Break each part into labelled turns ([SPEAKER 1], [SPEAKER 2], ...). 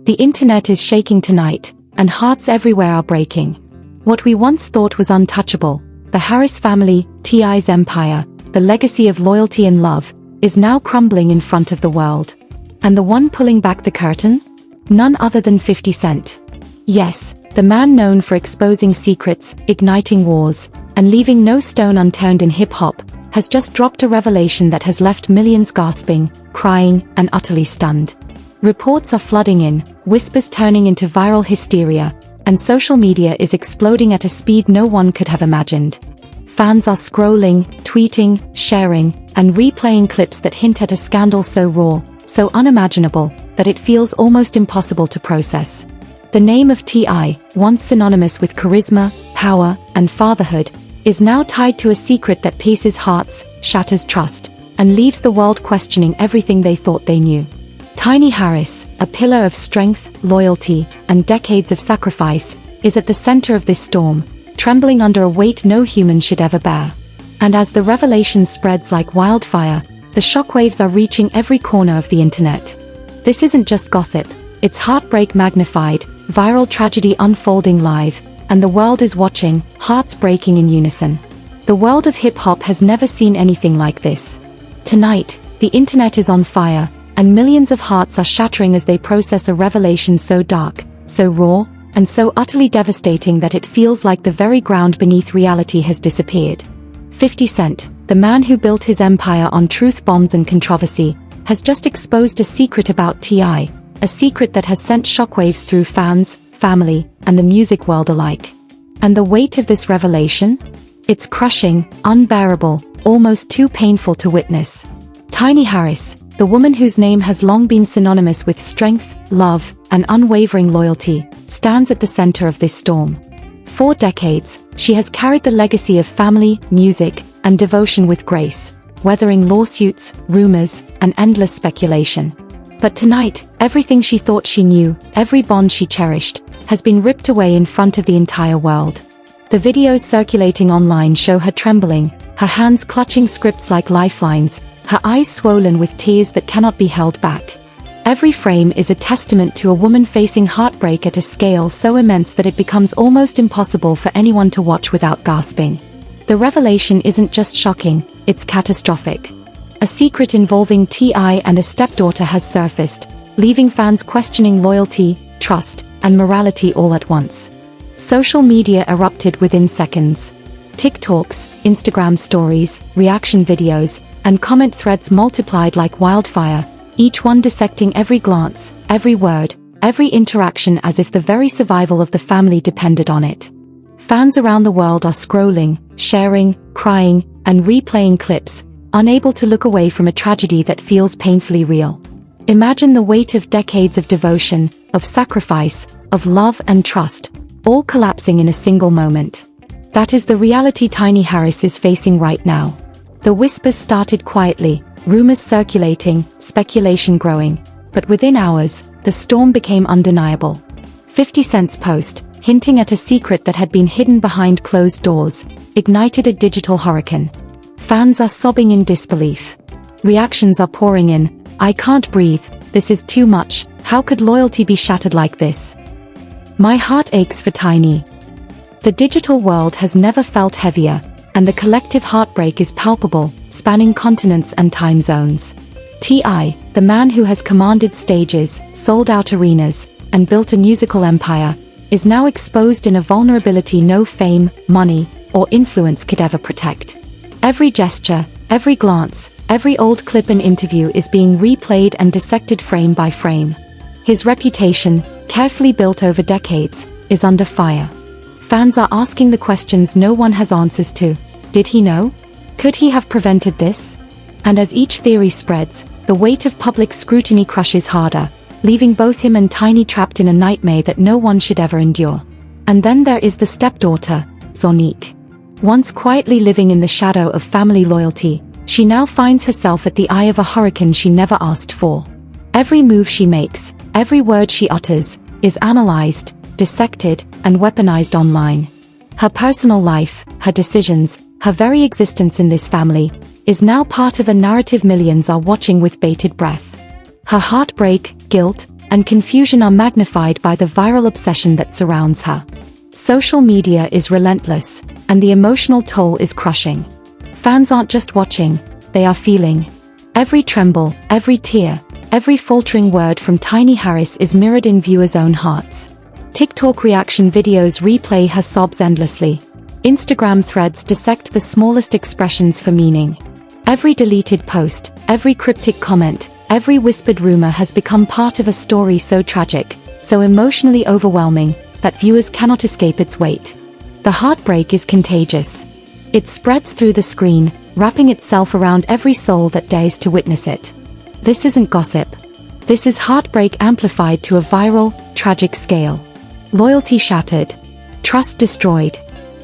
[SPEAKER 1] The internet is shaking tonight, and hearts everywhere are breaking. What we once thought was untouchable, the Harris family, T.I.'s empire, the legacy of loyalty and love, is now crumbling in front of the world. And the one pulling back the curtain? None other than 50 Cent. Yes, the man known for exposing secrets, igniting wars, and leaving no stone unturned in hip-hop, has just dropped a revelation that has left millions gasping, crying, and utterly stunned. Reports are flooding in, whispers turning into viral hysteria, and social media is exploding at a speed no one could have imagined. Fans are scrolling, tweeting, sharing, and replaying clips that hint at a scandal so raw, so unimaginable, that it feels almost impossible to process. The name of T.I., once synonymous with charisma, power, and fatherhood, is now tied to a secret that pierces hearts, shatters trust, and leaves the world questioning everything they thought they knew. Tiny Harris, a pillar of strength, loyalty, and decades of sacrifice, is at the center of this storm, trembling under a weight no human should ever bear. And as the revelation spreads like wildfire, the shockwaves are reaching every corner of the internet. This isn't just gossip, it's heartbreak magnified, viral tragedy unfolding live, and the world is watching, hearts breaking in unison. The world of hip-hop has never seen anything like this. Tonight, the internet is on fire, and millions of hearts are shattering as they process a revelation so dark, so raw, and so utterly devastating that it feels like the very ground beneath reality has disappeared. 50 Cent, the man who built his empire on truth bombs and controversy, has just exposed a secret about T.I., a secret that has sent shockwaves through fans, family, and the music world alike. And the weight of this revelation? It's crushing, unbearable, almost too painful to witness. Tiny Harris, the woman whose name has long been synonymous with strength, love, and unwavering loyalty, stands at the center of this storm. For decades, she has carried the legacy of family, music, and devotion with grace, weathering lawsuits, rumors, and endless speculation. But tonight, everything she thought she knew, every bond she cherished, has been ripped away in front of the entire world. The videos circulating online show her trembling, her hands clutching scripts like lifelines, her eyes swollen with tears that cannot be held back. Every frame is a testament to a woman facing heartbreak at a scale so immense that it becomes almost impossible for anyone to watch without gasping. The revelation isn't just shocking, it's catastrophic. A secret involving T.I. and a stepdaughter has surfaced, leaving fans questioning loyalty, trust, and morality all at once. Social media erupted within seconds. TikToks, Instagram stories, reaction videos, and comment threads multiplied like wildfire, each one dissecting every glance, every word, every interaction as if the very survival of the family depended on it. Fans around the world are scrolling, sharing, crying, and replaying clips, unable to look away from a tragedy that feels painfully real. Imagine the weight of decades of devotion, of sacrifice, of love and trust, all collapsing in a single moment. That is the reality Tiny Harris is facing right now. The whispers started quietly, rumors circulating, speculation growing, but within hours, the storm became undeniable. 50 Cent's post, hinting at a secret that had been hidden behind closed doors, ignited a digital hurricane. Fans are sobbing in disbelief. Reactions are pouring in. "I can't breathe, this is too much, how could loyalty be shattered like this? My heart aches for Tiny." The digital world has never felt heavier, and the collective heartbreak is palpable, spanning continents and time zones. T.I., the man who has commanded stages, sold out arenas, and built a musical empire, is now exposed in a vulnerability no fame, money, or influence could ever protect. Every gesture, every glance, every old clip and interview is being replayed and dissected frame by frame. His reputation, carefully built over decades, is under fire. Fans are asking the questions no one has answers to. Did he know? Could he have prevented this? And as each theory spreads, the weight of public scrutiny crushes harder, leaving both him and Tiny trapped in a nightmare that no one should ever endure. And then there is the stepdaughter, Zonique. Once quietly living in the shadow of family loyalty, she now finds herself at the eye of a hurricane she never asked for. Every move she makes, every word she utters, is analyzed, dissected, and weaponized online. Her personal life, her decisions, her very existence in this family, is now part of a narrative millions are watching with bated breath. Her heartbreak, guilt, and confusion are magnified by the viral obsession that surrounds her. Social media is relentless, and the emotional toll is crushing. Fans aren't just watching, they are feeling. Every tremble, every tear, every faltering word from Tiny Harris is mirrored in viewers' own hearts. TikTok reaction videos replay her sobs endlessly. Instagram threads dissect the smallest expressions for meaning. Every deleted post, every cryptic comment, every whispered rumor has become part of a story so tragic, so emotionally overwhelming, that viewers cannot escape its weight. The heartbreak is contagious. It spreads through the screen, wrapping itself around every soul that dares to witness it. This isn't gossip. This is heartbreak amplified to a viral, tragic scale. Loyalty shattered. Trust destroyed.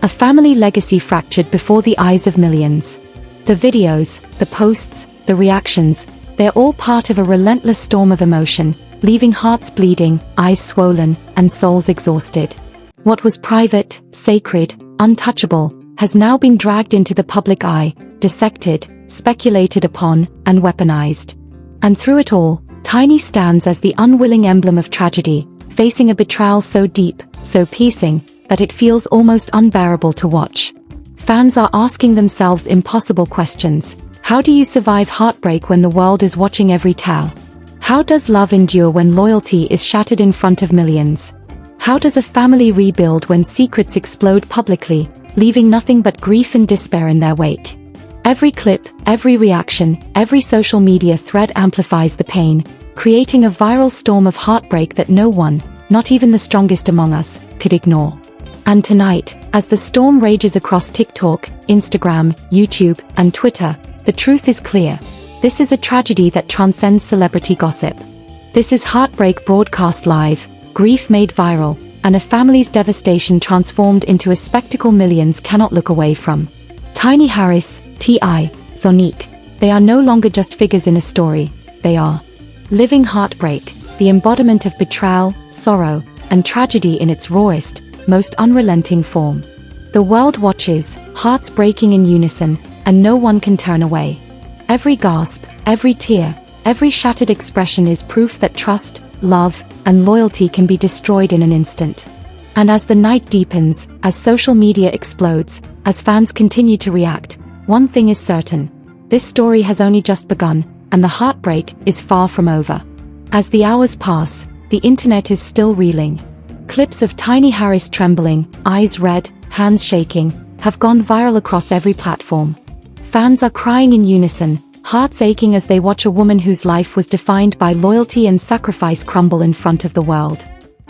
[SPEAKER 1] A family legacy fractured before the eyes of millions. The videos, the posts, the reactions, they're all part of a relentless storm of emotion, leaving hearts bleeding, eyes swollen, and souls exhausted. What was private, sacred, untouchable, has now been dragged into the public eye, dissected, speculated upon, and weaponized. And through it all, Tiny stands as the unwilling emblem of tragedy, facing a betrayal so deep, so piercing, that it feels almost unbearable to watch. Fans are asking themselves impossible questions. How do you survive heartbreak when the world is watching every tear? How does love endure when loyalty is shattered in front of millions? How does a family rebuild when secrets explode publicly, leaving nothing but grief and despair in their wake? Every clip, every reaction, every social media thread amplifies the pain, creating a viral storm of heartbreak that no one, not even the strongest among us, could ignore. And tonight, as the storm rages across TikTok, Instagram, YouTube, and Twitter, the truth is clear. This is a tragedy that transcends celebrity gossip. This is heartbreak broadcast live, grief made viral, and a family's devastation transformed into a spectacle millions cannot look away from. Tiny Harris, T.I., Sonique, they are no longer just figures in a story, they are living heartbreak, the embodiment of betrayal, sorrow, and tragedy in its rawest, most unrelenting form. The world watches, hearts breaking in unison, and no one can turn away. Every gasp, every tear, every shattered expression is proof that trust, love, and loyalty can be destroyed in an instant. And as the night deepens, as social media explodes, as fans continue to react, one thing is certain. This story has only just begun, and the heartbreak is far from over. As the hours pass, the internet is still reeling. Clips of Tiny Harris trembling, eyes red, hands shaking, have gone viral across every platform. Fans are crying in unison, hearts aching as they watch a woman whose life was defined by loyalty and sacrifice crumble in front of the world.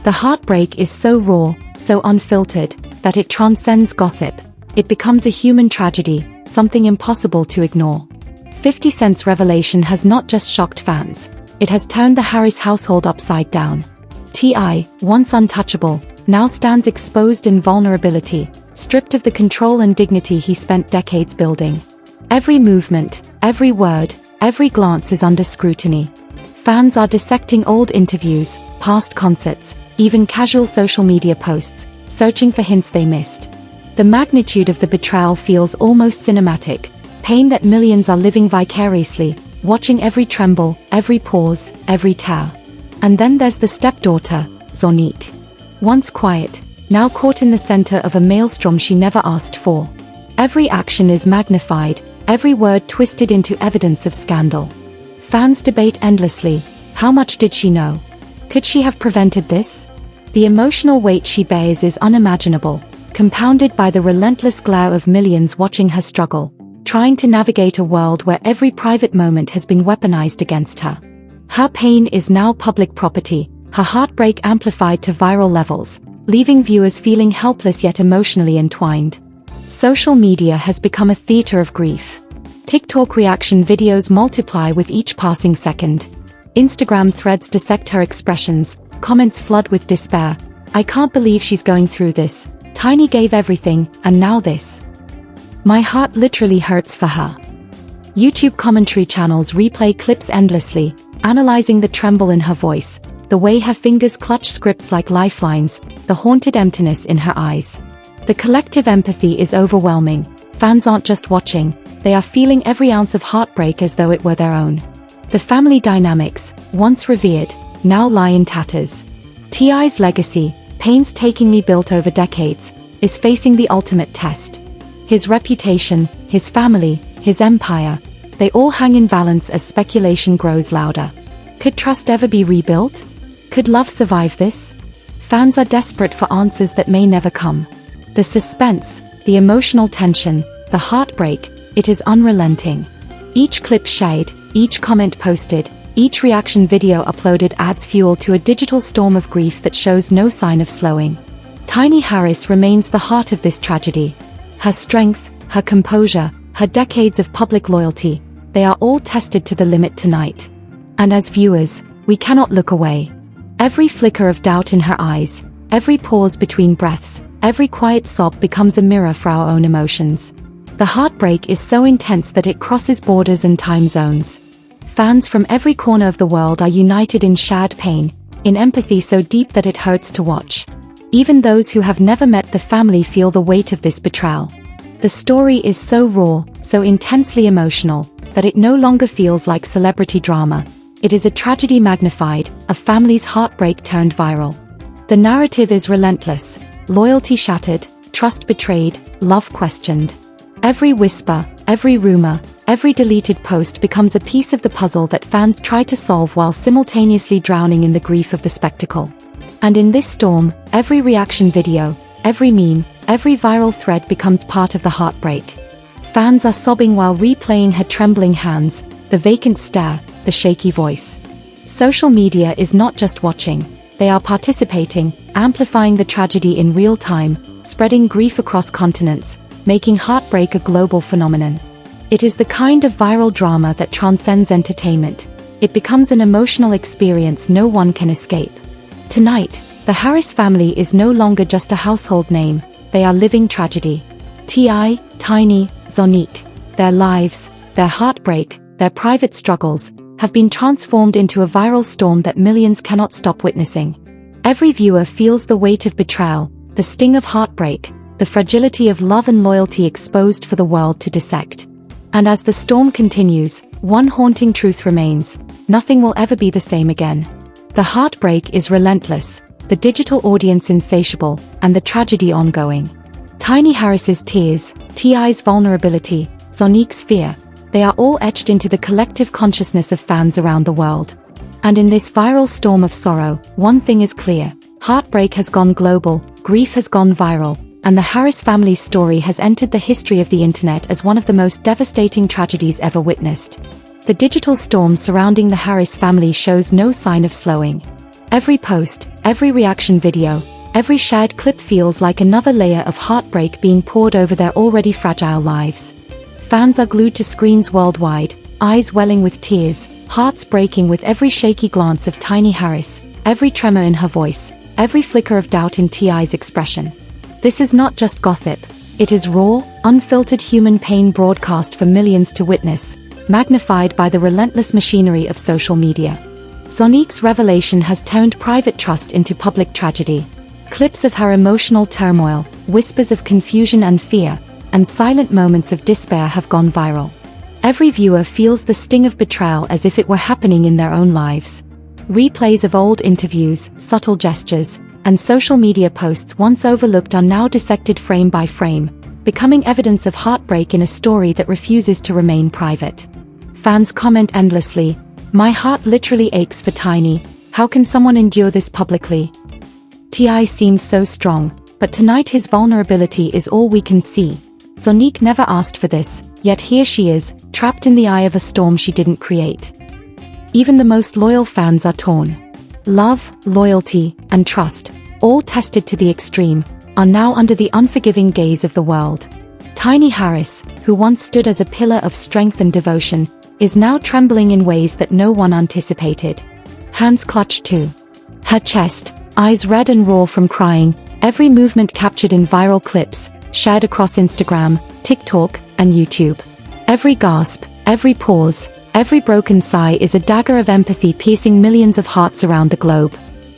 [SPEAKER 1] The heartbreak is so raw, so unfiltered, that it transcends gossip. It becomes a human tragedy, something impossible to ignore. 50 Cent's revelation has not just shocked fans, it has turned the Harris household upside down. T.I., once untouchable, now stands exposed in vulnerability, stripped of the control and dignity he spent decades building. Every movement, every word, every glance is under scrutiny. Fans are dissecting old interviews, past concerts, even casual social media posts, searching for hints they missed. The magnitude of the betrayal feels almost cinematic, pain that millions are living vicariously, watching every tremble, every pause, every tear. And then there's the stepdaughter, Sonique. Once quiet, now caught in the center of a maelstrom she never asked for. Every action is magnified, every word twisted into evidence of scandal. Fans debate endlessly, how much did she know? Could she have prevented this? The emotional weight she bears is unimaginable, compounded by the relentless glare of millions watching her struggle, trying to navigate a world where every private moment has been weaponized against her. Her pain is now public property, her heartbreak amplified to viral levels, leaving viewers feeling helpless yet emotionally entwined. Social media has become a theater of grief. TikTok reaction videos multiply with each passing second. Instagram threads dissect her expressions, comments flood with despair. I can't believe she's going through this. Tiny gave everything, and now this. My heart literally hurts for her. YouTube commentary channels replay clips endlessly, analyzing the tremble in her voice, the way her fingers clutch scripts like lifelines, the haunted emptiness in her eyes. The collective empathy is overwhelming. Fans aren't just watching, they are feeling every ounce of heartbreak as though it were their own. The family dynamics, once revered, now lie in tatters. T.I.'s legacy, painstakingly built over decades, is facing the ultimate test. His reputation, his family, his empire, they all hang in balance as speculation grows louder. Could trust ever be rebuilt? Could love survive this? Fans are desperate for answers that may never come. The suspense, the emotional tension, the heartbreak, it is unrelenting. Each clip shared, each comment posted, each reaction video uploaded adds fuel to a digital storm of grief that shows no sign of slowing. Tiny Harris remains the heart of this tragedy. Her strength, her composure, her decades of public loyalty, they are all tested to the limit tonight. And as viewers, we cannot look away. Every flicker of doubt in her eyes, every pause between breaths, every quiet sob becomes a mirror for our own emotions. The heartbreak is so intense that it crosses borders and time zones. Fans from every corner of the world are united in shared pain, in empathy so deep that it hurts to watch. Even those who have never met the family feel the weight of this betrayal. The story is so raw, so intensely emotional, that it no longer feels like celebrity drama. It is a tragedy magnified, a family's heartbreak turned viral. The narrative is relentless, loyalty shattered, trust betrayed, love questioned. Every whisper, every rumor, every deleted post becomes a piece of the puzzle that fans try to solve while simultaneously drowning in the grief of the spectacle. And in this storm, every reaction video, every meme, every viral thread becomes part of the heartbreak. Fans are sobbing while replaying her trembling hands, the vacant stare, the shaky voice. Social media is not just watching, they are participating, amplifying the tragedy in real time, spreading grief across continents, making heartbreak a global phenomenon. It is the kind of viral drama that transcends entertainment. It becomes an emotional experience no one can escape. Tonight, the Harris family is no longer just a household name, they are living tragedy. T.I., Tiny, Zonique, their lives, their heartbreak, their private struggles, have been transformed into a viral storm that millions cannot stop witnessing. Every viewer feels the weight of betrayal, the sting of heartbreak, the fragility of love and loyalty exposed for the world to dissect. And as the storm continues, one haunting truth remains: nothing will ever be the same again. The heartbreak is relentless, the digital audience insatiable, and the tragedy ongoing. Tiny Harris's tears, T.I.'s vulnerability, Zonique's fear, they are all etched into the collective consciousness of fans around the world. And in this viral storm of sorrow, one thing is clear: heartbreak has gone global, grief has gone viral, and the Harris family's story has entered the history of the internet as one of the most devastating tragedies ever witnessed. The digital storm surrounding the Harris family shows no sign of slowing. Every post, every reaction video, every shared clip feels like another layer of heartbreak being poured over their already fragile lives. Fans are glued to screens worldwide, eyes welling with tears, hearts breaking with every shaky glance of Tiny Harris, every tremor in her voice, every flicker of doubt in T.I.'s expression. This is not just gossip, it is raw, unfiltered human pain broadcast for millions to witness, magnified by the relentless machinery of social media. Zonique's revelation has turned private trust into public tragedy. Clips of her emotional turmoil, whispers of confusion and fear, and silent moments of despair have gone viral. Every viewer feels the sting of betrayal as if it were happening in their own lives. Replays of old interviews, subtle gestures, and social media posts once overlooked are now dissected frame by frame, becoming evidence of heartbreak in a story that refuses to remain private. Fans comment endlessly: "My heart literally aches for Tiny, how can someone endure this publicly?" T.I. seems so strong, but tonight his vulnerability is all we can see. Zonique never asked for this, yet here she is, trapped in the eye of a storm she didn't create. Even the most loyal fans are torn. Love, loyalty, and trust, all tested to the extreme, are now under the unforgiving gaze of the world. Tiny Harris, who once stood as a pillar of strength and devotion, is now trembling in ways that no one anticipated. Hands clutched to her chest, eyes red and raw from crying, every movement captured in viral clips, shared across Instagram, TikTok, and YouTube. Every gasp, every pause, every broken sigh is a dagger of empathy piercing millions of hearts around the globe.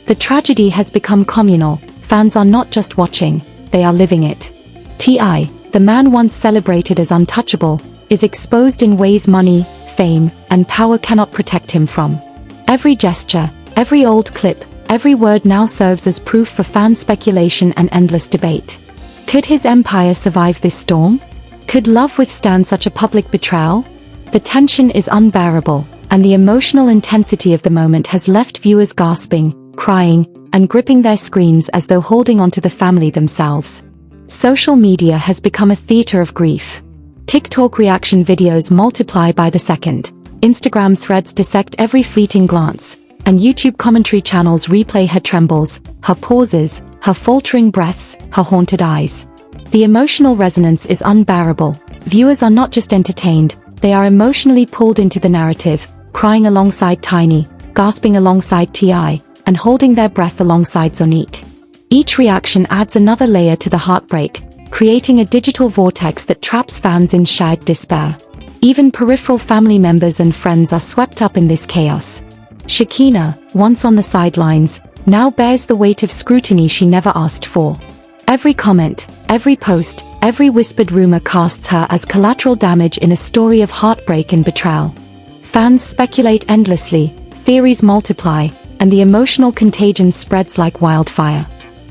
[SPEAKER 1] The tragedy has become communal. Fans are not just watching, they are living it. T.I., the man once celebrated as untouchable, is exposed in ways money, fame, and power cannot protect him from. Every gesture, Every old clip, every word now serves as proof for fan speculation and endless debate. Could his empire survive this storm? Could love withstand such a public betrayal? The tension is unbearable, and the emotional intensity of the moment has left viewers gasping, crying, and gripping their screens as though holding onto the family themselves. Social media has become a theater of grief. TikTok reaction videos multiply by the second, Instagram threads dissect every fleeting glance, and YouTube commentary channels replay her trembles, her pauses, her faltering breaths, her haunted eyes. The emotional resonance is unbearable. Viewers are not just entertained, they are emotionally pulled into the narrative, crying alongside Tiny, gasping alongside T.I., and holding their breath alongside Zonique. Each reaction adds another layer to the heartbreak, creating a digital vortex that traps fans in shared despair. Even peripheral family members and friends are swept up in this chaos. Shekinah, once on the sidelines, now bears the weight of scrutiny she never asked for. Every comment, every post, every whispered rumor casts her as collateral damage in a story of heartbreak and betrayal. Fans speculate endlessly, theories multiply, and the emotional contagion spreads like wildfire.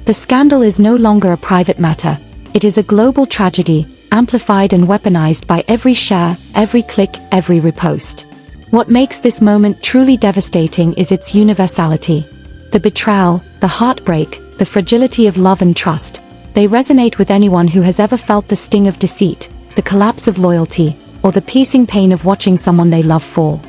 [SPEAKER 1] The scandal is no longer a private matter, it is a global tragedy, amplified and weaponized by every share, every click, every repost. What makes this moment truly devastating is its universality. The betrayal, the heartbreak, the fragility of love and trust, they resonate with anyone who has ever felt the sting of deceit, the collapse of loyalty, or the piercing pain of watching someone they love fall.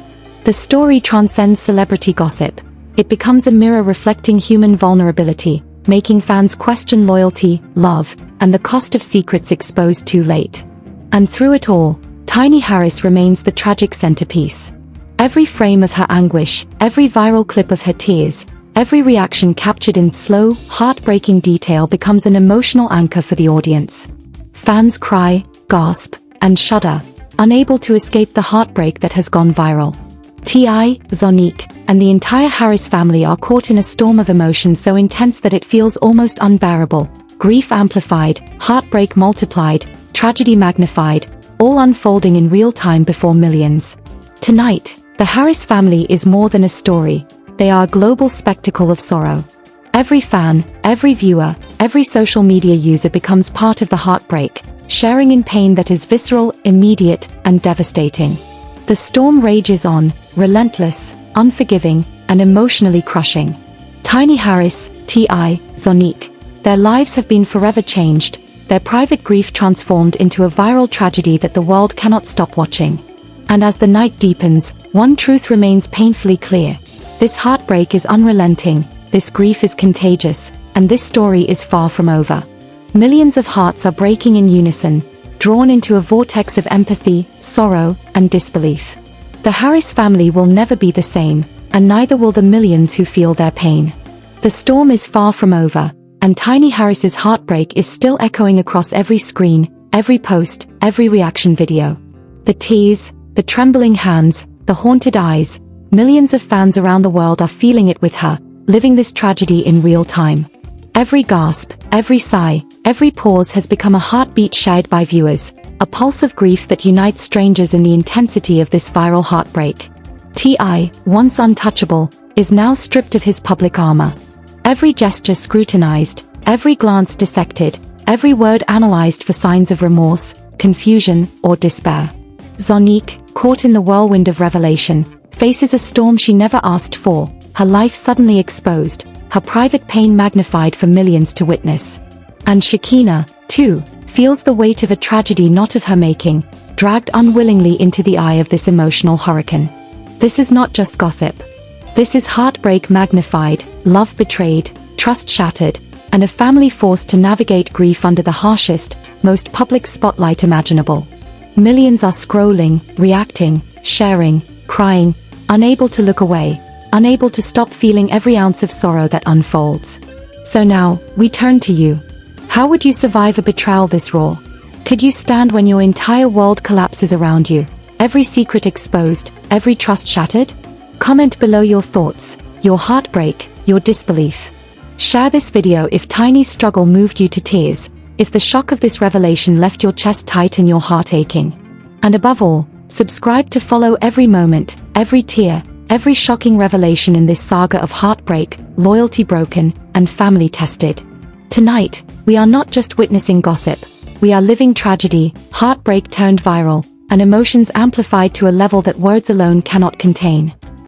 [SPEAKER 1] The story transcends celebrity gossip. It becomes a mirror reflecting human vulnerability, making fans question loyalty, love, and the cost of secrets exposed too late. And through it all, Tiny Harris remains the tragic centerpiece. Every frame of her anguish, every viral clip of her tears, every reaction captured in slow, heartbreaking detail becomes an emotional anchor for the audience. Fans cry, gasp, and shudder, unable to escape the heartbreak that has gone viral. T.I., Zonique, and the entire Harris family are caught in a storm of emotion so intense that it feels almost unbearable. Grief amplified, heartbreak multiplied, tragedy magnified, all unfolding in real time before millions. Tonight, the Harris family is more than a story. They are a global spectacle of sorrow. Every fan, every viewer, every social media user becomes part of the heartbreak, sharing in pain that is visceral, immediate, and devastating. The storm rages on, relentless, unforgiving, and emotionally crushing. Tiny Harris, T.I., Zonique. Their lives have been forever changed, their private grief transformed into a viral tragedy that the world cannot stop watching. And as the night deepens, one truth remains painfully clear. This heartbreak is unrelenting, this grief is contagious, and this story is far from over. Millions of hearts are breaking in unison, drawn into a vortex of empathy, sorrow, and disbelief. The Harris family will never be the same, and neither will the millions who feel their pain. The storm is far from over, and Tiny Harris's heartbreak is still echoing across every screen, every post, every reaction video. The tears, the trembling hands, the haunted eyes, millions of fans around the world are feeling it with her, living this tragedy in real time. Every gasp, every sigh, every pause has become a heartbeat shared by viewers, a pulse of grief that unites strangers in the intensity of this viral heartbreak. T.I., once untouchable, is now stripped of his public armor. Every gesture scrutinized, every glance dissected, every word analyzed for signs of remorse, confusion, or despair. Zonique, caught in the whirlwind of revelation, faces a storm she never asked for, her life suddenly exposed, her private pain magnified for millions to witness. And Shekinah, too, feels the weight of a tragedy not of her making, dragged unwillingly into the eye of this emotional hurricane. This is not just gossip. This is heartbreak magnified, love betrayed, trust shattered, and a family forced to navigate grief under the harshest, most public spotlight imaginable. Millions are scrolling, reacting, sharing, crying, unable to look away, unable to stop feeling every ounce of sorrow that unfolds. So now, we turn to you. How would you survive a betrayal this raw? Could you stand when your entire world collapses around you, every secret exposed, every trust shattered? Comment below your thoughts, your heartbreak, your disbelief. Share this video if Tiny's struggle moved you to tears, if the shock of this revelation left your chest tight and your heart aching. And above all, subscribe to follow every moment, every tear, Every shocking revelation in this saga of heartbreak, loyalty broken, and family tested. Tonight, we are not just witnessing gossip. We are living tragedy, heartbreak turned viral, and emotions amplified to a level that words alone cannot contain.